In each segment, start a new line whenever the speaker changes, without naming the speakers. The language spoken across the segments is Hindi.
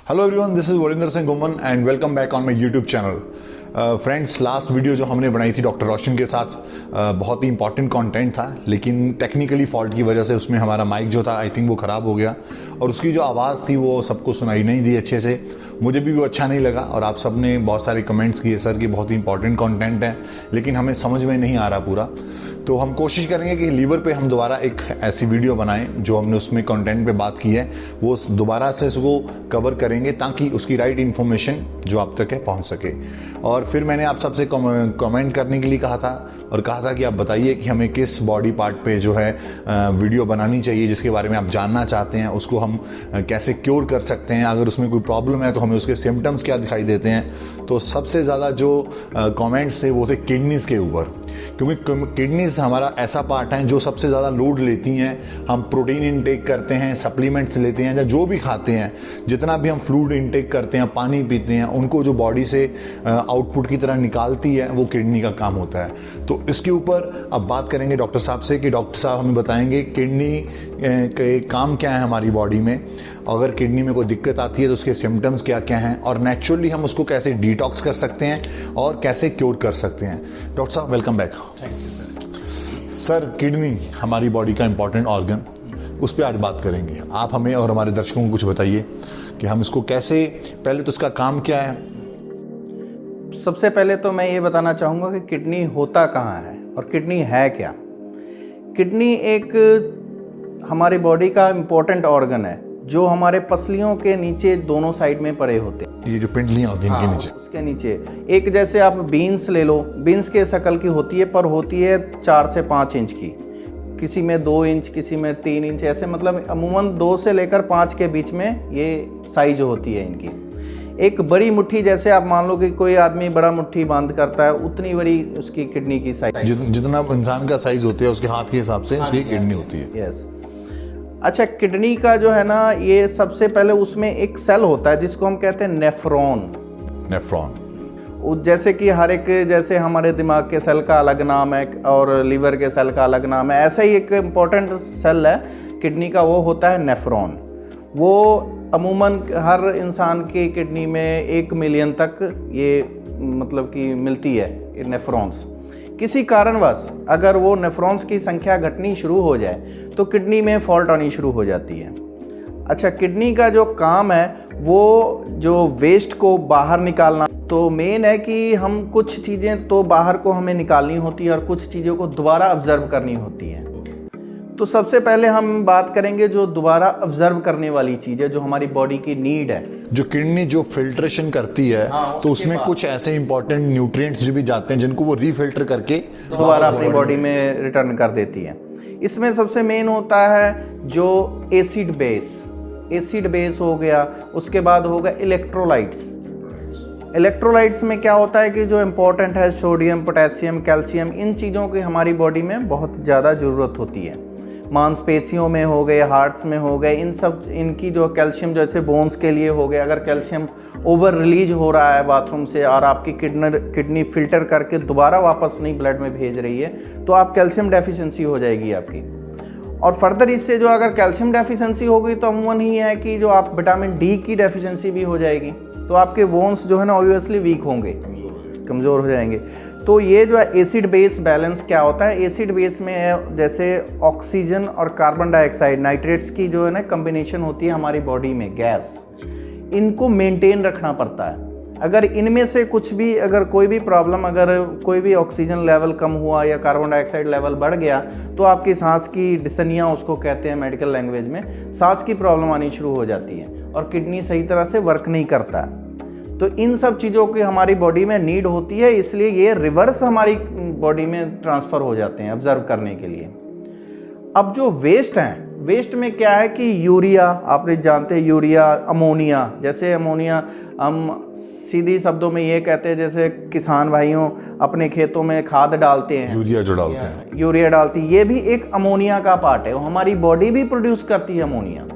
Hello everyone, this is Varinder Singh Ghuman and welcome back on my YouTube channel. Friends, last video जो हमने बनाई थी डॉक्टर रोशन के साथ बहुत ही इंपॉर्टेंट कंटेंट था, लेकिन टेक्निकली फॉल्ट की वजह से उसमें हमारा माइक जो था आई थिंक वो ख़राब हो गया और उसकी जो आवाज़ थी वो सबको सुनाई नहीं दी अच्छे से। मुझे भी वो अच्छा नहीं लगा और आप सब ने बहुत सारे कमेंट्स किए सर कि बहुत ही इंपॉर्टेंट कंटेंट है, लेकिन हमें समझ में नहीं आ रहा पूरा। तो हम कोशिश करेंगे कि लीवर पे हम दोबारा एक ऐसी वीडियो बनाएं जो हमने उसमें कंटेंट पे बात की है वो दोबारा से उसको कवर करेंगे ताकि उसकी राइट इन्फॉर्मेशन जो आप तक है पहुंच सके। और फिर मैंने आप सबसे कमेंट करने के लिए कहा था और कहा था कि आप बताइए कि हमें किस बॉडी पार्ट पे जो है वीडियो बनानी चाहिए जिसके बारे में आप जानना चाहते हैं, उसको हम कैसे क्योर कर सकते हैं, अगर उसमें कोई प्रॉब्लम है तो हमें उसके सिम्टम्स क्या दिखाई देते हैं। तो सबसे ज़्यादा जो कमेंट्स थे वो थे किडनीज़ के ऊपर, क्योंकि किडनीज हमारा ऐसा पार्ट है जो सबसे ज़्यादा लोड लेती हैं। हम प्रोटीन इनटेक करते हैं, सप्लीमेंट्स लेते हैं या जो भी खाते हैं, जितना भी हम फ्लूइड इनटेक करते हैं, पानी पीते हैं, उनको जो बॉडी से आउटपुट की तरह निकालती है वो किडनी का काम होता है। तो इसके ऊपर अब बात करेंगे डॉक्टर साहब से कि डॉक्टर साहब हमें बताएंगे किडनी के काम क्या है हमारी बॉडी में, अगर किडनी में कोई दिक्कत आती है तो उसके सिम्टम्स क्या क्या हैं और नेचुरली हम उसको कैसे डिटॉक्स कर सकते हैं और कैसे क्योर कर सकते हैं। डॉक्टर साहब welcome back.
Thank you
sir, kidney हमारी बॉडी का इंपॉर्टेंट ऑर्गन, उस पर आज बात करेंगे। आप हमें और हमारे दर्शकों को कुछ बताइए कि हम इसको कैसे, पहले तो इसका काम क्या है।
सबसे पहले तो मैं ये बताना चाहूँगा कि किडनी होता कहाँ है और किडनी है क्या। किडनी एक हमारी बॉडी का इम्पोर्टेंट ऑर्गन है जो हमारे पसलियों के नीचे दोनों साइड में पड़े होते हैं।
ये जो पिंडलियाँ होती हैं इनके नीचे,
उसके नीचे एक, जैसे आप बीन्स ले लो, बीन्स के शक्ल की होती है पर होती है 4 से 5 इंच की, किसी में 2 इंच, किसी में 3 इंच, ऐसे मतलब अमूमन 2 से लेकर 5 के बीच में ये साइज होती है इनकी। एक बड़ी मुट्ठी, जैसे आप मान लो कि कोई आदमी बड़ा मुट्ठी बांध करता है, उतनी बड़ी उसकी किडनी की साइज,
जितना इंसान का साइज होता है उसके हाथ के हिसाब से उसकी किडनी होती है।
यस। अच्छा, किडनी का जो है ना, ये सबसे पहले उसमें एक सेल होता है जिसको हम कहते हैं नेफ्रॉन। जैसे कि हर एक, जैसे हमारे दिमाग के सेल का अलग नाम है और लीवर के सेल का अलग नाम है, ऐसा ही एक इम्पोर्टेंट सेल है किडनी का, वो होता है नेफ्रॉन। वो अमूमन हर इंसान की किडनी में 1 मिलियन तक ये मतलब कि मिलती है ये नेफ्रॉन्स। किसी कारणवश अगर वो नेफ्रॉन्स की संख्या घटनी शुरू हो जाए तो किडनी में फॉल्ट आनी शुरू हो जाती है। अच्छा, किडनी का जो काम है वो जो वेस्ट को बाहर निकालना, तो मेन है कि हम कुछ चीज़ें तो बाहर को हमें निकालनी होती है और कुछ चीज़ों को दोबारा ऑब्जर्व करनी होती है। तो सबसे पहले हम बात करेंगे जो दोबारा ऑब्जर्व करने वाली चीज़ है, जो हमारी बॉडी की नीड है।
जो किडनी जो फिल्ट्रेशन करती है, तो उसमें कुछ ऐसे इंपॉर्टेंट न्यूट्रिएंट्स जो भी जाते हैं जिनको वो रीफिल्टर करके
दोबारा अपनी बॉडी में रिटर्न कर देती है। इसमें सबसे मेन होता है जो एसिड बेस हो गया, उसके बाद होगा इलेक्ट्रोलाइट्स। इलेक्ट्रोलाइट्स में क्या होता है कि जो इम्पोर्टेंट है सोडियम, पोटेशियम, कैल्शियम, इन चीज़ों की हमारी बॉडी में बहुत ज़्यादा ज़रूरत होती है। मांसपेशियों में हो गए, हार्ट्स में हो गए, इन सब इनकी जो कैल्शियम, जैसे बोन्स के लिए हो गए, अगर कैल्शियम ओवर रिलीज हो रहा है बाथरूम से और आपकी किडनी फिल्टर करके दोबारा वापस नहीं ब्लड में भेज रही है तो आप कैल्शियम डेफिशिएंसी हो जाएगी आपकी। और फर्दर इससे जो अगर कैल्शियम डेफिशिएंसी हो गई तो अमूमन ही है कि जो आप विटामिन डी की डेफिशिएंसी भी हो जाएगी, तो आपके बोन्स जो है ना ऑब्वियसली वीक होंगे, कमज़ोर हो जाएंगे। तो ये जो है एसिड बेस बैलेंस क्या होता है, एसिड बेस में जैसे ऑक्सीजन और कार्बन डाइऑक्साइड, नाइट्रेट्स की जो है ना कम्बिनेशन होती है हमारी बॉडी में, गैस, इनको मेंटेन रखना पड़ता है। अगर इनमें से कुछ भी, अगर कोई भी प्रॉब्लम, अगर कोई भी ऑक्सीजन लेवल कम हुआ या कार्बन डाइऑक्साइड लेवल बढ़ गया तो आपकी सांस की डिस्निया उसको कहते हैं मेडिकल लैंग्वेज में, सांस की प्रॉब्लम आनी शुरू हो जाती है और किडनी सही तरह से वर्क नहीं करता। तो इन सब चीज़ों की हमारी बॉडी में नीड होती है, इसलिए ये रिवर्स हमारी बॉडी में ट्रांसफ़र हो जाते हैं ऑब्जर्व करने के लिए। अब जो वेस्ट हैं, वेस्ट में क्या है कि यूरिया, आपने जानते हैं यूरिया, अमोनिया, जैसे अमोनिया हम सीधी शब्दों में ये कहते हैं, जैसे किसान भाइयों अपने खेतों में खाद डालते हैं,
यूरिया जो डालते हैं,
यूरिया डालती है, ये भी एक अमोनिया का पार्ट है। हमारी बॉडी भी प्रोड्यूस करती है अमोनिया।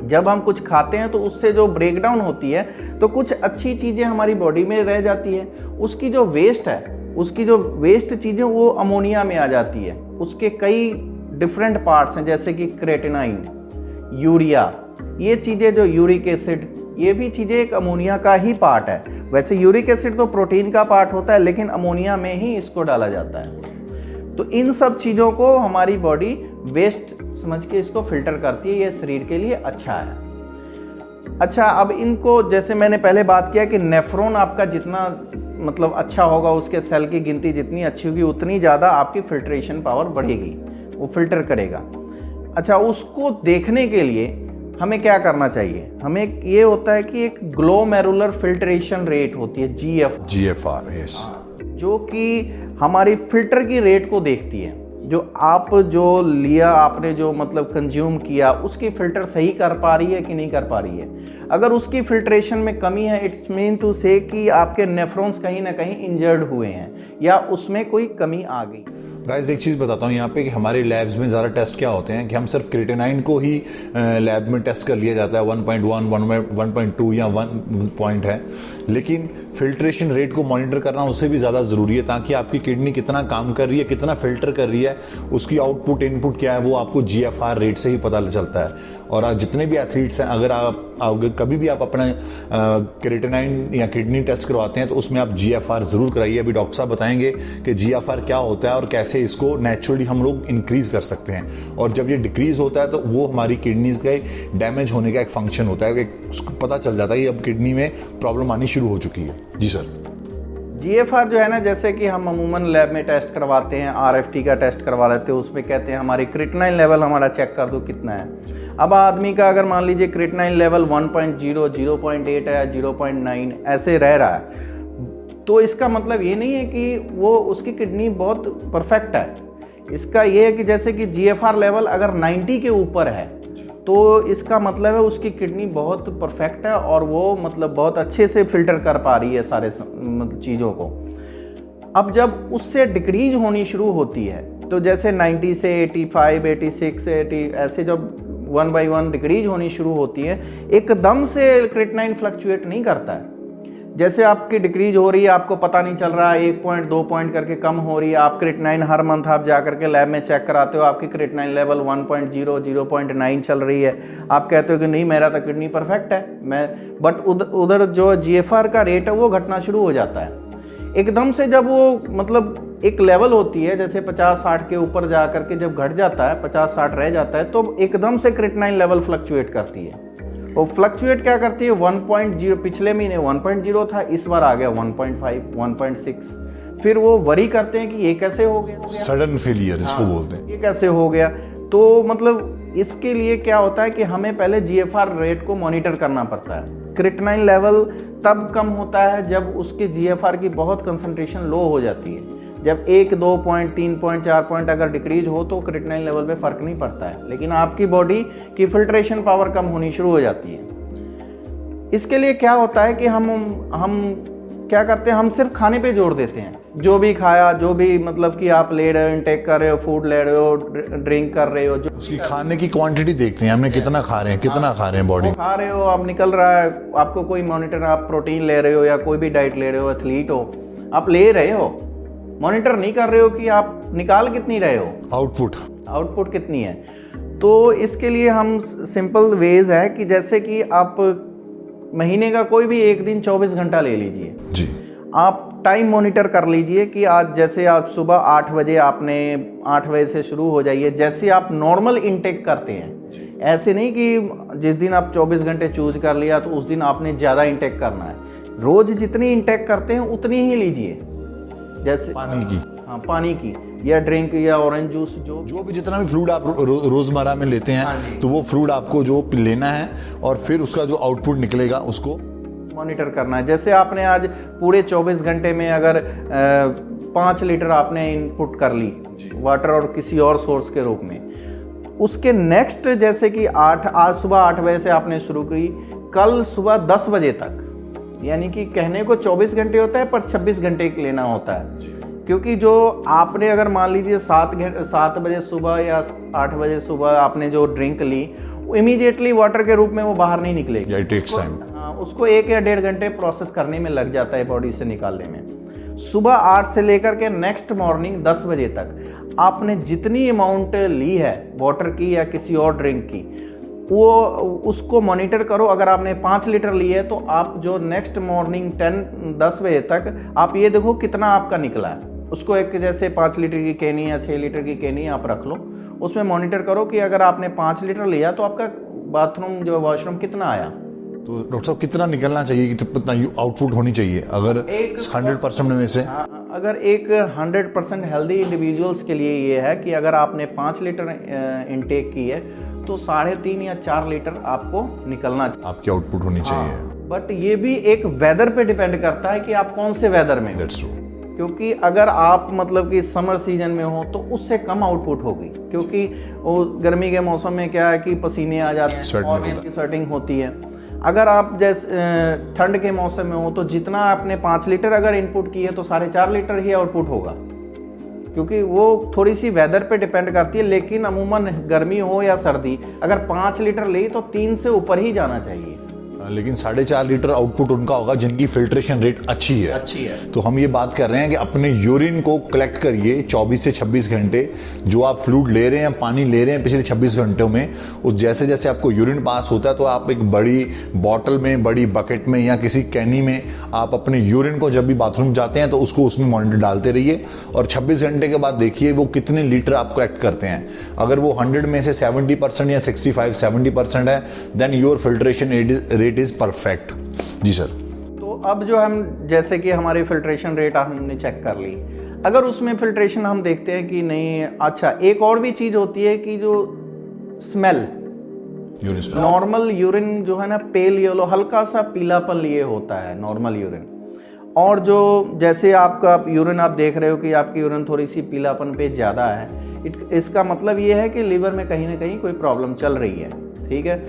जब हम कुछ खाते हैं तो उससे जो ब्रेक डाउन होती है तो कुछ अच्छी चीज़ें हमारी बॉडी में रह जाती है, उसकी जो वेस्ट है, उसकी जो वेस्ट चीज़ें वो अमोनिया में आ जाती है। उसके कई डिफरेंट पार्ट्स हैं, जैसे कि क्रेटिनाइन, यूरिया, ये चीज़ें जो यूरिक एसिड, ये भी चीज़ें एक अमोनिया का ही पार्ट है। वैसे यूरिक एसिड तो प्रोटीन का पार्ट होता है, लेकिन अमोनिया में ही इसको डाला जाता है। तो इन सब चीज़ों को हमारी बॉडी वेस्ट समझ के इसको फिल्टर करती है, ये शरीर के लिए अच्छा है। अच्छा, अब इनको जैसे मैंने पहले बात किया कि नेफ्रॉन आपका जितना मतलब अच्छा होगा, उसके सेल की गिनती जितनी अच्छी होगी, उतनी ज़्यादा आपकी फिल्ट्रेशन पावर बढ़ेगी, वो फिल्टर करेगा। अच्छा, उसको देखने के लिए हमें क्या करना चाहिए? हमें ये होता है कि एक ग्लोमेरुलर फिल्ट्रेशन रेट होती है,
GFR, यस,
जो कि हमारी फिल्टर की रेट को देखती है। जो आप जो लिया आपने जो मतलब कंज्यूम किया, उसकी फिल्टर सही कर पा रही है कि नहीं कर पा रही है। अगर उसकी फिल्ट्रेशन में कमी है, इट्स मीन टू से कि आपके नेफ्रॉन्स कहीं ना कहीं इंजर्ड हुए हैं या उसमें कोई कमी आ गई।
गाइस, एक चीज़ बताता हूँ यहाँ पे कि हमारे लैब्स में ज़्यादा टेस्ट क्या होते हैं कि हम सिर्फ क्रिएटिनाइन को ही लैब में टेस्ट कर लिया जाता है, 1.1, 1.2 या 1 पॉइंट है, लेकिन फिल्ट्रेशन रेट को मॉनिटर करना उससे भी ज़्यादा ज़रूरी है, ताकि आपकी किडनी कितना काम कर रही है, कितना फिल्टर कर रही है, उसकी आउटपुट इनपुट क्या है, वो आपको GFR रेट से ही पता चलता है। और आज जितने भी एथलीट्स हैं, अगर कभी भी आप अपना क्रिएटिनाइन या किडनी टेस्ट करवाते हैं तो उसमें आप GFR ज़रूर कराइए। अभी डॉक्टर साहब बताएंगे कि GFR क्या होता है और कैसे इसको नेचुरली हम लोग इंक्रीज़ कर सकते हैं। और जब ये डिक्रीज़ होता है तो वो हमारी किडनीज के डैमेज होने का एक फंक्शन होता है, उसको पता चल जाता है कि अब किडनी में प्रॉब्लम आनी शुरू हो चुकी है। जी सर।
GFR जो है ना, जैसे कि हम अमूमन लैब में टेस्ट करवाते हैं, RFT का टेस्ट करवा लेते हैं, उसमें कहते हैं हमारी क्रिएटिनाइन लेवल हमारा चेक कर दो कितना है। अब आदमी का अगर मान लीजिए क्रिएटिनाइन लेवल 1.0, 0.8 है या 0.9 ऐसे रह रहा है, तो इसका मतलब ये नहीं है कि वो उसकी किडनी बहुत परफेक्ट है। इसका ये है कि जैसे कि GFR लेवल अगर 90 के ऊपर है तो इसका मतलब है उसकी किडनी बहुत परफेक्ट है और वो मतलब बहुत अच्छे से फिल्टर कर पा रही है सारे मतलब चीज़ों को। अब जब उससे डिक्रीज होनी शुरू होती है, तो जैसे 90 से 85, 86 से 80 ऐसे जब 1 by 1 डिक्रीज होनी शुरू होती है, एकदम से क्रिएटिनाइन फ्लक्चुएट नहीं करता है। जैसे आपकी डिक्रीज हो रही है, आपको पता नहीं चल रहा है, 1 पॉइंट 2 पॉइंट करके कम हो रही है, आप क्रिएटिनाइन हर मंथ आप जा करके लैब में चेक कराते हो, आपकी क्रिएटिनाइन लेवल 1.0, 0.9 चल रही है, आप कहते हो कि नहीं मेरा तो किडनी परफेक्ट है, बट उधर जो GFR का रेट है वो घटना शुरू हो जाता है एकदम से। जब वो मतलब एक लेवल होती है, जैसे 50-60 के ऊपर जा करके जब घट जाता है, 50-60 रह जाता है, तो एकदम से क्रिएटिनाइन लेवल फ्लक्चुएट करती है। वो फ्लक्चुएट क्या करती है, 1.0, पिछले महीने 1.0 था, इस बार आ गया 1.5, 1.6। फिर वो वरी करते हैं कि ये कैसे हो गया,
सडन फेलियर इसको बोलते हैं,
ये कैसे हो गया। तो मतलब इसके लिए क्या होता है कि हमें पहले GFR रेट को मॉनिटर करना पड़ता है। क्रिएटिनाइन लेवल तब कम होता है जब उसके GFR की बहुत कंसंट्रेशन लो हो जाती है। जब 1, 2 पॉइंट, 3 पॉइंट, 4 पॉइंट अगर डिक्रीज हो तो क्रिएटिनाइन लेवल पे फ़र्क नहीं पड़ता है, लेकिन आपकी बॉडी की फिल्ट्रेशन पावर कम होनी शुरू हो जाती है। इसके लिए क्या होता है कि हम क्या करते हैं, हम सिर्फ खाने पे जोर देते हैं। जो भी खाया, जो भी मतलब कि आप ले रहे हो, इनटेक कर रहे हो, फूड ले रहे हो, ड्रिंक कर रहे हो, जो
उसकी खाने की क्वांटिटी देखते हैं, हमने कितना खा रहे हैं, कितना खा रहे हैं बॉडी
खा रहे हो, आप निकल रहा है, आपको कोई मॉनिटर, आप प्रोटीन ले रहे हो या कोई भी डाइट ले रहे हो, एथलीट हो, आप ले रहे हो, मॉनिटर नहीं कर रहे हो कि आप निकाल कितनी रहे हो, आउटपुट कितनी है। तो इसके लिए हम सिंपल वेज है कि जैसे कि आप महीने का कोई भी एक दिन 24 घंटा ले लीजिए
जी, आप
टाइम मॉनिटर कर लीजिए कि आज जैसे आप सुबह 8 बजे आपने 8 बजे से शुरू हो जाइए, जैसे आप नॉर्मल इनटेक करते हैं। ऐसे नहीं कि जिस दिन आप 24 घंटे चूज कर लिया तो उस दिन आपने ज़्यादा इनटेक करना है। रोज़ जितनी इनटेक करते हैं उतनी ही लीजिए, जैसे
पानी की,
हाँ पानी की या ड्रिंक या ऑरेंज जूस, जो भी
जितना भी फ्लूइड आप रोजमर्रा में लेते हैं, तो वो फ्लूइड आपको जो लेना है और फिर उसका जो आउटपुट निकलेगा उसको
मॉनिटर करना है। जैसे आपने आज पूरे 24 घंटे में अगर 5 लीटर आपने इनपुट कर ली वाटर और किसी और सोर्स के रूप में, उसके नेक्स्ट जैसे कि आज सुबह 8 बजे से आपने शुरू की, कल सुबह 10 बजे तक, यानी कि कहने को 24 घंटे होता है पर 26 घंटे लेना होता है। क्योंकि जो आपने अगर मान लीजिए 7 बजे सुबह या 8 बजे सुबह आपने जो ड्रिंक ली, वो इमीडिएटली वाटर के रूप में वो बाहर नहीं निकलेगी, उसको 1 या 1.5 घंटे प्रोसेस करने में लग जाता है बॉडी से निकालने में। सुबह 8 से लेकर के नेक्स्ट मॉर्निंग 10 बजे तक आपने जितनी अमाउंट ली है वाटर की या किसी और ड्रिंक की, वो उसको मॉनिटर करो। अगर आपने 5 लीटर लिए है तो आप जो नेक्स्ट मॉर्निंग 10 बजे तक आप ये देखो कितना आपका निकला है। उसको एक जैसे 5 लीटर की कैनी या 6 लीटर की कैनी आप रख लो, उसमें मॉनिटर करो कि अगर आपने 5 लीटर लिया तो आपका बाथरूम जो वॉशरूम कितना आया।
तो डॉक्टर साहब कितना निकलना चाहिए, कितना आउटपुट होनी चाहिए अगर 100% में से?
अगर एक 100% हेल्दी इंडिविजुअल्स के लिए ये है कि अगर आपने 5 लीटर इनटेक की है तो 3.5 या 4 लीटर आपको निकलना चाहिए,
आपकी आउटपुट होनी चाहिए।
बट ये भी एक वेदर पे डिपेंड करता है कि आप कौन से वेदर में हो।
That's true.
क्योंकि अगर आप मतलब कि समर सीजन में हो तो उससे कम आउटपुट होगी, क्योंकि वो गर्मी के मौसम में क्या है कि पसीने आ जाते हैं और इसकी स्वेटिंग होती है। अगर आप जैसे ठंड के मौसम में हो तो जितना आपने 5 लीटर अगर इनपुट की है तो 4.5 लीटर ही आउटपुट होगा, क्योंकि वो थोड़ी सी वेदर पे डिपेंड करती है। लेकिन अमूमन गर्मी हो या सर्दी, अगर 5 लीटर ली तो 3 से ऊपर ही जाना चाहिए।
लेकिन 4.5 लीटर आउटपुट उनका होगा जिनकी फिल्ट्रेशन रेट अच्छी है। तो हम ये बात कर रहे हैं कि अपने यूरिन को कलेक्ट करिए 24 से 26 घंटे। जो आप फ्लूइड ले रहे हैं, पानी ले रहे हैं पिछले 26 घंटों में, उस जैसे जैसे आपको यूरिन पास होता है तो आप एक बड़ी बॉटल में, बड़ी बकेट में या किसी कैनी में आप अपने यूरिन को जब भी बाथरूम जाते हैं तो उसको उसमें मॉनिटर डालते रहिए और 26 घंटे के बाद देखिए वो कितने लीटर आप कलेक्ट करते हैं। अगर वो 100 में से 70% या 65-70% है then your filtration rate is perfect. जी सर।
तो अब जो हम जैसे कि हमारी फिल्ट्रेशन रेट हमने चेक कर ली, अगर उसमें फिल्ट्रेशन हम देखते हैं कि नहीं अच्छा, एक और भी चीज़ होती है कि जो स्मेल, नॉर्मल यूरिन जो है ना पेल येलो हल्का सा पीलापन लिए होता है नॉर्मल यूरिन, और जो जैसे आपका यूरिन आप देख रहे हो कि आपकी यूरिन थोड़ी सी पीलापन पे ज़्यादा है, इसका मतलब ये है कि लीवर में कहीं ना कहीं कोई प्रॉब्लम चल रही है। ठीक है,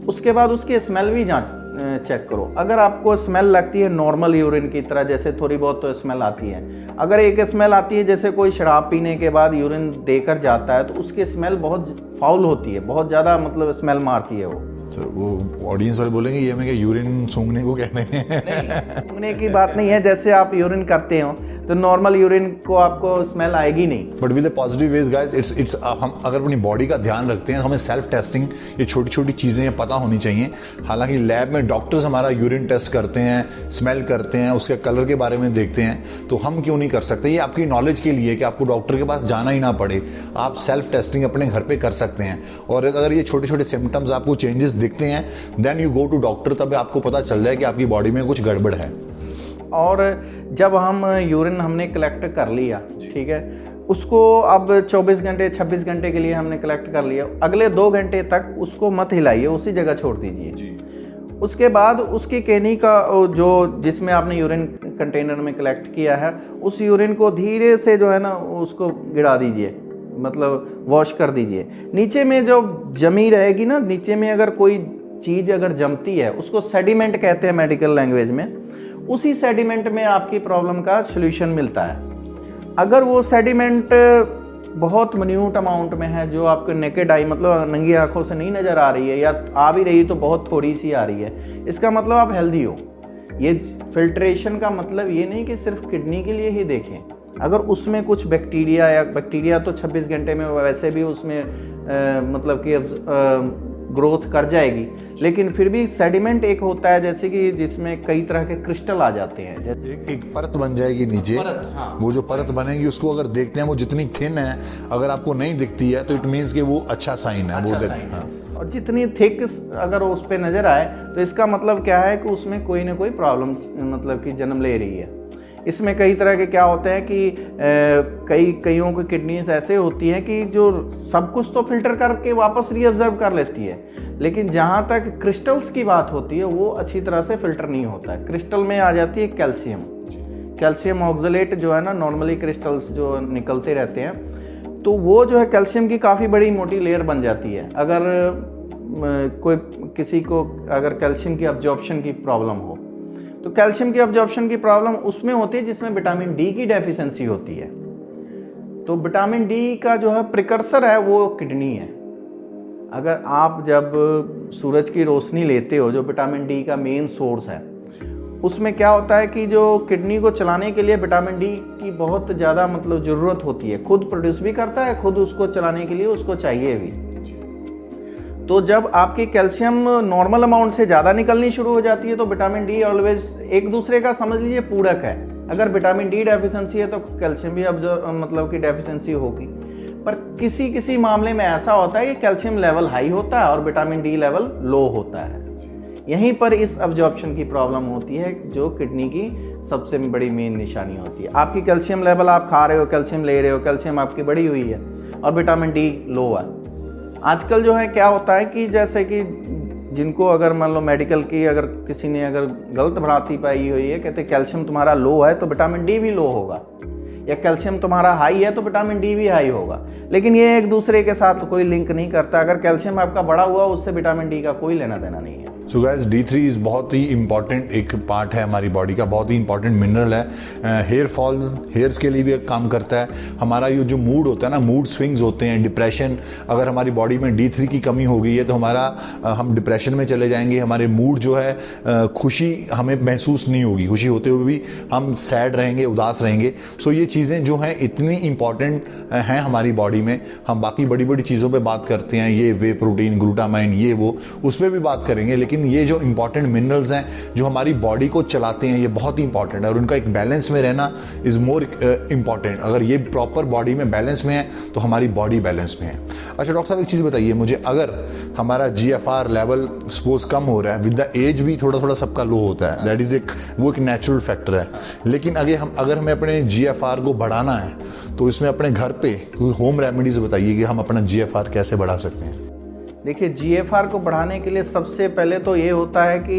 उसके बाद उसकी स्मेल भी चेक करो। अगर आपको स्मेल लगती है नॉर्मल यूरिन की तरह, जैसे थोड़ी बहुत तो स्मेल आती है, अगर एक स्मेल आती है जैसे कोई शराब पीने के बाद यूरिन देकर जाता है तो उसकी स्मेल बहुत फाउल होती है, बहुत ज़्यादा मतलब स्मेल मारती है वो।
सर वो ऑडियंस वाले बोलेंगे ये हमें क्या यूरिन सूंघने को कहते हैं?
नहीं, सूंघने की बात नहीं है। जैसे आप यूरिन करते हो तो नॉर्मल यूरिन को आपको स्मेल आएगी नहीं।
But with positive ways guys, it's हम अगर अपनी बॉडी का ध्यान रखते हैं, हमें सेल्फ टेस्टिंग ये छोटी छोटी चीज़ें पता होनी चाहिए। हालांकि लैब में डॉक्टर्स हमारा यूरिन टेस्ट करते हैं, स्मेल करते हैं, उसके कलर के बारे में देखते हैं, तो हम क्यों नहीं कर सकते? ये आपकी नॉलेज के लिए कि आपको डॉक्टर के पास जाना ही ना पड़े, आप सेल्फ टेस्टिंग अपने घर पे कर सकते हैं। और अगर ये छोटे छोटे सिम्टम्स आपको चेंजेस दिखते हैं then you go to doctor, तब आपको पता चल जाए कि आपकी बॉडी में कुछ गड़बड़ है।
और जब हम यूरिन हमने कलेक्ट कर लिया, ठीक है, उसको अब 24 घंटे 26 घंटे के लिए हमने कलेक्ट कर लिया, अगले 2 घंटे तक उसको मत हिलाइए, उसी जगह छोड़ दीजिए। उसके बाद उसकी कैनी का जो जिसमें आपने यूरिन कंटेनर में कलेक्ट किया है, उस यूरिन को धीरे से जो है ना उसको गिरा दीजिए, मतलब वॉश कर दीजिए। नीचे में जो जमी रहेगी ना, नीचे में अगर कोई चीज़ अगर जमती है उसको सेडिमेंट कहते हैं मेडिकल लैंग्वेज में, उसी सेडिमेंट में आपकी प्रॉब्लम का सॉल्यूशन मिलता है। अगर वो सेडिमेंट बहुत मिन्यूट अमाउंट में है, जो आपको नेकेड आई मतलब नंगी आंखों से नहीं नज़र आ रही है, या आ भी रही तो बहुत थोड़ी सी आ रही है, इसका मतलब आप हेल्दी हो। ये फिल्ट्रेशन का मतलब ये नहीं कि सिर्फ किडनी के लिए ही देखें। अगर उसमें कुछ बैक्टीरिया तो 26 घंटे में वैसे भी उसमें मतलब कि ग्रोथ कर जाएगी, लेकिन फिर भी सेडिमेंट एक होता है जैसे कि जिसमें कई तरह के क्रिस्टल आ जाते हैं।
एक परत बन जाएगी नीचे,
हाँ।
वो जो परत बनेगी उसको अगर देखते हैं वो जितनी थिन है, अगर आपको नहीं दिखती है तो इट मीन्स कि वो अच्छा साइन है। हाँ।
और जितनी थिक अगर उस पर नज़र आए तो इसका मतलब क्या है कि उसमें कोई ना कोई प्रॉब्लम मतलब कि जन्म ले रही है। इसमें कई तरह के क्या होते हैं कि कईयों की किडनीज ऐसे होती हैं कि जो सब कुछ तो फिल्टर करके वापस रीअब्जर्व कर लेती है, लेकिन जहाँ तक क्रिस्टल्स की बात होती है वो अच्छी तरह से फिल्टर नहीं होता है। क्रिस्टल में आ जाती है कैल्शियम ऑक्सलेट जो है ना, नॉर्मली क्रिस्टल्स जो निकलते रहते हैं, तो वो जो है कैल्शियम की काफ़ी बड़ी मोटी लेयर बन जाती है। अगर किसी को अगर कैल्शियम की अब्जॉर्प्शन की प्रॉब्लम हो, तो कैल्शियम की अब्जॉर्प्शन की प्रॉब्लम उसमें होती है जिसमें विटामिन डी की डेफिशिएंसी होती है। तो विटामिन डी का जो है प्रिकर्सर है वो किडनी है। अगर आप जब सूरज की रोशनी लेते हो, जो विटामिन डी का मेन सोर्स है, उसमें क्या होता है कि जो किडनी को चलाने के लिए विटामिन डी की बहुत ज़्यादा मतलब ज़रूरत होती है। खुद प्रोड्यूस भी करता है, खुद उसको चलाने के लिए उसको चाहिए भी। तो जब आपकी कैल्शियम नॉर्मल अमाउंट से ज़्यादा निकलनी शुरू हो जाती है तो विटामिन डी ऑलवेज एक दूसरे का समझ लीजिए पूरक है। अगर विटामिन डी डेफिशिएंसी है तो कैल्शियम भी मतलब कि डेफिशिएंसी होगी। पर किसी किसी मामले में ऐसा होता है कि कैल्शियम लेवल हाई होता है और विटामिन डी लेवल लो होता है। यहीं पर इस अब्जॉर्प्शन की प्रॉब्लम होती है जो किडनी की सबसे बड़ी मेन निशानी होती है। आपकी कैल्शियम लेवल, आप खा रहे हो, कैल्शियम ले रहे हो, कैल्शियम आपकी बढ़ी हुई है और विटामिन डी लो है। आजकल जो है क्या होता है कि जैसे कि जिनको अगर मान लो मेडिकल की अगर किसी ने अगर गलत भ्रांति पाई हुई है, कहते कैल्शियम तुम्हारा लो है तो विटामिन डी भी लो होगा, या कैल्शियम तुम्हारा हाई है तो विटामिन डी भी हाई होगा। लेकिन ये एक दूसरे के साथ कोई लिंक नहीं करता। अगर कैल्शियम आपका बढ़ा हुआ उससे विटामिन डी का कोई लेना देना नहीं है।
सो गाइस, D3 इज बहुत ही इंपॉर्टेंट एक पार्ट है हमारी बॉडी का, बहुत ही इंपॉर्टेंट मिनरल है। हेयर फॉल, हेयर्स के लिए भी एक काम करता है। हमारा ये जो मूड होता है ना, मूड स्विंग्स होते हैं, डिप्रेशन, अगर हमारी बॉडी में D3 की कमी हो गई है तो हम डिप्रेशन में चले जाएंगे। हमारे मूड जो है, खुशी हमें महसूस नहीं होगी, खुशी होते हुए भी हम सैड रहेंगे, उदास रहेंगे। सो ये चीज़ें जो हैं इतनी इंपॉर्टेंट हैं हमारी बॉडी में। हम बाकी बड़ी बड़ी चीज़ों पे बात करते हैं, ये वे प्रोटीन, ग्लूटामाइन, ये वो, उस पर भी बात करेंगे। लेकिन ये जो इंपॉर्टेंट मिनरल्स हैं जो हमारी बॉडी को चलाते हैं, ये बहुत ही इंपॉर्टेंट है और उनका एक बैलेंस में रहना इज मोर इंपॉर्टेंट। अगर ये प्रॉपर बॉडी में बैलेंस में है तो हमारी बॉडी बैलेंस में है। अच्छा डॉक्टर साहब, एक चीज़ बताइए मुझे, अगर हमारा GFR लेवल सपोज कम हो रहा है, विद द एज भी थोड़ा थोड़ा सबका लो होता है, दैट इज वो एक नेचुरल फैक्टर है। लेकिन अगर हमें अपने GFR को बढ़ाना है तो इसमें अपने घर पे कोई होम रेमेडीज बताइए कि हम अपना GFR कैसे बढ़ा सकते हैं।
देखिए, GFR को बढ़ाने के लिए सबसे पहले तो ये होता है कि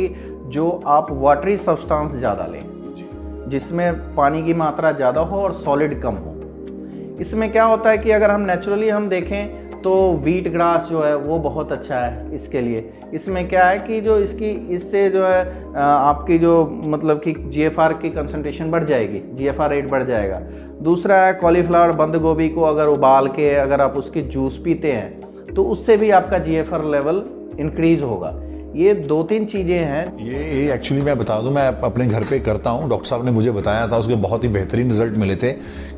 जो आप वाटरी सब्सटेंस ज़्यादा लें, जिसमें पानी की मात्रा ज़्यादा हो और सॉलिड कम हो। इसमें क्या होता है कि अगर हम नेचुरली हम देखें तो व्हीट ग्रास जो है वो बहुत अच्छा है इसके लिए। इसमें क्या है कि जो इससे जो है आपकी जो मतलब कि GFR की कंसंट्रेशन बढ़ जाएगी, GFR रेट बढ़ जाएगा। दूसरा है कॉलीफ्लावर, बंद गोभी को अगर उबाल के अगर आप उसकी जूस पीते हैं तो उससे भी आपका GFR लेवल इंक्रीज होगा। ये 2-3 चीज़ें हैं।
ये एक्चुअली मैं बता दूं, मैं अपने घर पे करता हूं। डॉक्टर साहब ने मुझे बताया था, उसके बहुत ही बेहतरीन रिजल्ट मिले थे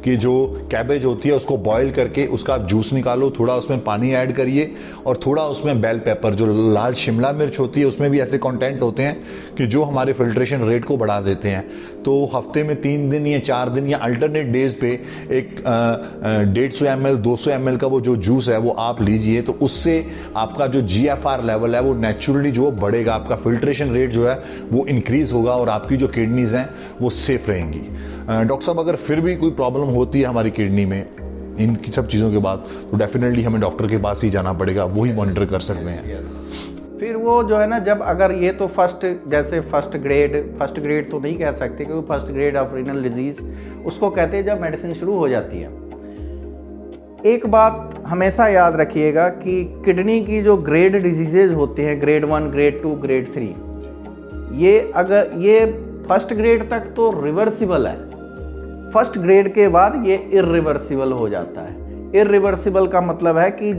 कि जो कैबेज होती है उसको बॉईल करके उसका आप जूस निकालो, थोड़ा उसमें पानी ऐड करिए और थोड़ा उसमें बेल पेपर, जो लाल शिमला मिर्च होती है, उसमें भी ऐसे कंटेंट होते हैं कि जो हमारे फिल्ट्रेशन रेट को बढ़ा देते हैं। तो हफ्ते में 3 दिन या 4 दिन या अल्टरनेट डेज पे एक 150 ml 200 ml का वो जो जूस है वो आप लीजिए, तो उससे आपका जो GFR लेवल है वो नेचुरली जो बढ़ेगा, आपका फिल्ट्रेशन रेट जो है वो इंक्रीज होगा और आपकी जो किडनीज हैं वो सेफ रहेंगी। डॉक्टर साहब, अगर फिर भी कोई प्रॉब्लम होती है हमारी किडनी में इन सब चीज़ों के बाद, तो डेफिनेटली हमें डॉक्टर के पास ही जाना पड़ेगा, वो ही मॉनिटर कर सकते हैं।
फिर वो जो है ना, जब अगर ये तो फर्स्ट ग्रेड तो नहीं कह सकते, क्योंकि first grade of renal disease उसको कहते हैं जब मेडिसिन शुरू हो जाती है। एक बात हमेशा याद रखिएगा कि किडनी की जो ग्रेड डिजीजेज होते हैं, ग्रेड 1, ग्रेड 2, ग्रेड 3, ये फर्स्ट ग्रेड तक तो रिवर्सिबल है। फर्स्ट ग्रेड के बाद ये इरिवर्सिबल हो जाता है। इरिवर्सिबल का मतलब है कि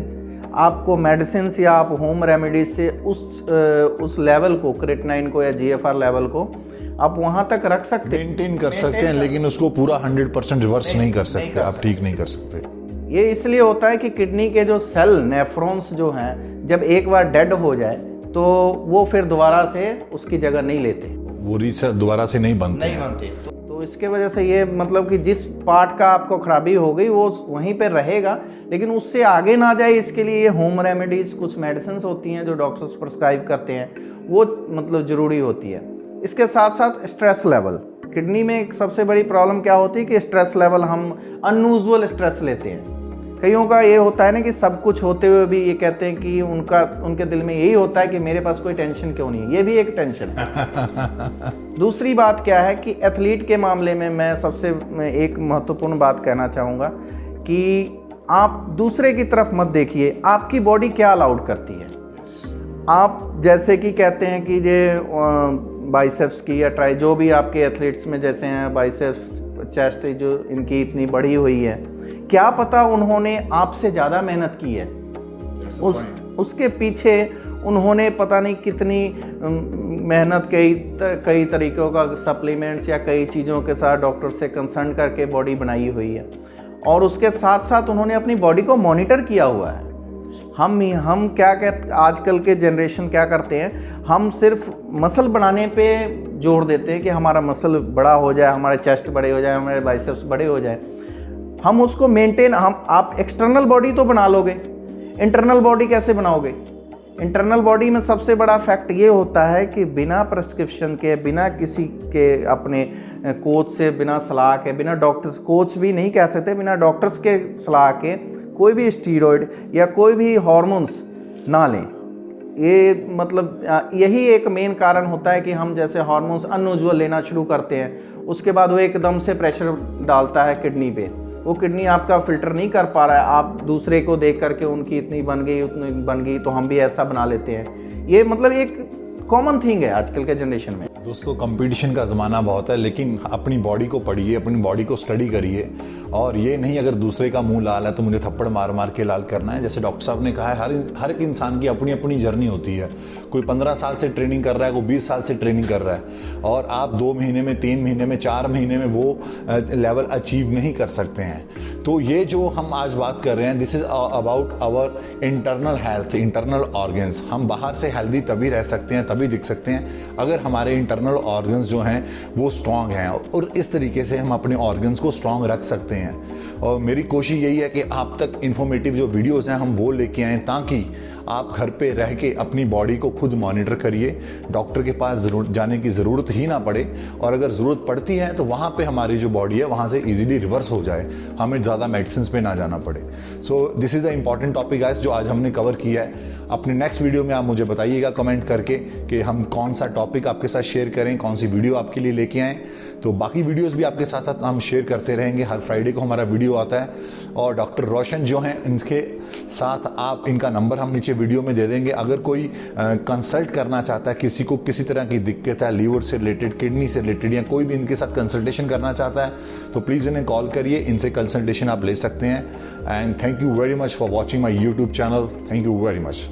आपको मेडिसिन या आप होम रेमेडीज से उस लेवल को, क्रेटिनाइन को या GFR लेवल को आप वहाँ तक रख सकते हैं,
मेंटेन कर सकते हैं, लेकिन उसको पूरा 100% रिवर्स नहीं कर सकते, आप ठीक नहीं कर सकते।
ये इसलिए होता है कि किडनी के जो सेल नेफ्रॉन्स जो हैं, जब एक बार डेड हो जाए तो वो फिर दोबारा से उसकी जगह नहीं लेते,
वो दोबारा से नहीं बनते।
तो इसके वजह से ये मतलब कि जिस पार्ट का आपको खराबी हो गई वो वहीं पे रहेगा, लेकिन उससे आगे ना जाए इसके लिए ये होम रेमेडीज, कुछ मेडिसिन होती हैं जो डॉक्टर्स प्रिस्क्राइब करते हैं, वो मतलब ज़रूरी होती है। इसके साथ साथ स्ट्रेस लेवल, किडनी में एक सबसे बड़ी प्रॉब्लम क्या होती है कि स्ट्रेस लेवल, हम अनयूजुअल स्ट्रेस लेते हैं। कईयों का ये होता है ना कि सब कुछ होते हुए भी ये कहते हैं कि उनके दिल में यही होता है कि मेरे पास कोई टेंशन क्यों नहीं है, ये भी एक टेंशन है। दूसरी बात क्या है कि एथलीट के मामले में मैं सबसे एक महत्वपूर्ण बात कहना चाहूँगा कि आप दूसरे की तरफ मत देखिए, आपकी बॉडी क्या अलाउड करती है। आप जैसे कि कहते हैं कि ये बाइसेप्स की या ट्राई, जो भी आपके एथलीट्स में जैसे हैं बाइसेप्स, चेस्ट जो इनकी इतनी बढ़ी हुई है, क्या पता उन्होंने आपसे ज़्यादा मेहनत की है, उसके पीछे उन्होंने पता नहीं कितनी मेहनत, कई तरीक़ों का सप्लीमेंट्स या कई चीज़ों के साथ डॉक्टर से कंसल्ट करके बॉडी बनाई हुई है, और उसके साथ साथ उन्होंने अपनी बॉडी को मॉनिटर किया हुआ है। हम क्या कहते, आजकल के जनरेशन क्या करते हैं, हम सिर्फ मसल बनाने पे जोर देते हैं कि हमारा मसल बड़ा हो जाए, हमारे चेस्ट बड़े हो जाए, हमारे बाइसेप्स बड़े हो जाए। हम उसको मेंटेन, आप एक्सटर्नल बॉडी तो बना लोगे, इंटरनल बॉडी कैसे बनाओगे? इंटरनल बॉडी में सबसे बड़ा फैक्ट ये होता है कि बिना प्रिस्क्रिप्शन के, बिना किसी के अपने कोच से, बिना सलाह के, बिना डॉक्टर्स, कोच भी नहीं कह सकते, बिना डॉक्टर्स के सलाह के कोई भी स्टीरॉयड या कोई भी हार्मोन्स ना लें। ये मतलब यही एक मेन कारण होता है कि हम जैसे हार्मोन्स अनयूजुअल लेना शुरू करते हैं, उसके बाद वो एकदम से प्रेशर डालता है किडनी पे, वो किडनी आपका फिल्टर नहीं कर पा रहा है, आप दूसरे को देख करके उनकी इतनी बन गई, उतनी बन गई, तो हम भी ऐसा बना लेते हैं। ये मतलब एक कॉमन थिंग है आजकल के जनरेशन में।
दोस्तों, कंपटीशन का ज़माना बहुत है, लेकिन अपनी बॉडी को पढ़िए, अपनी बॉडी को स्टडी करिए, और ये नहीं अगर दूसरे का मुंह लाल है तो मुझे थप्पड़ मार मार के लाल करना है। जैसे डॉक्टर साहब ने कहा है, हर एक इंसान की अपनी अपनी जर्नी होती है। कोई 15 साल से ट्रेनिंग कर रहा है, कोई 20 साल से ट्रेनिंग कर रहा है, और आप 2 महीने में, 3 महीने में, 4 महीने में वो लेवल अचीव नहीं कर सकते हैं। तो ये जो हम आज बात कर रहे हैं, this is about our internal health, internal organs. हम बाहर से हेल्दी तभी रह सकते हैं, तभी दिख सकते हैं अगर हमारे इंटरनल ऑर्गन्स जो हैं वो स्ट्रांग हैं, और इस तरीके से हम अपने ऑर्गन्स को स्ट्रांग रख सकते हैं। और मेरी कोशिश यही है कि आप तक इन्फॉर्मेटिव जो वीडियोस हैं हम वो लेके आएँ, ताकि आप घर पे रह के अपनी बॉडी को खुद मॉनिटर करिए, डॉक्टर के पास जाने की ज़रूरत ही ना पड़े, और अगर ज़रूरत पड़ती है तो वहाँ पे हमारी जो बॉडी है वहाँ से इजीली रिवर्स हो जाए, हमें ज़्यादा मेडिसिन पे ना जाना पड़े। So this is the important topic guys जो आज हमने कवर किया है। अपने नेक्स्ट वीडियो में आप मुझे बताइएगा कमेंट करके कि हम कौन सा टॉपिक आपके साथ शेयर करें, कौन सी वीडियो आपके लिए लेके आएँ। तो बाकी वीडियोस भी आपके साथ साथ हम शेयर करते रहेंगे। हर फ्राइडे को हमारा वीडियो आता है, और डॉक्टर रोशन जो हैं इनके साथ आप, इनका नंबर हम नीचे वीडियो में दे देंगे। अगर कोई कंसल्ट करना चाहता है, किसी को किसी तरह की दिक्कत है, लीवर से रिलेटेड, किडनी से रिलेटेड, या कोई भी इनके साथ कंसल्टेशन करना चाहता है, तो प्लीज़ इन्हें कॉल करिए, इनसे कंसल्टेशन आप ले सकते हैं। And thank you very much for watching my YouTube channel. Thank you very much.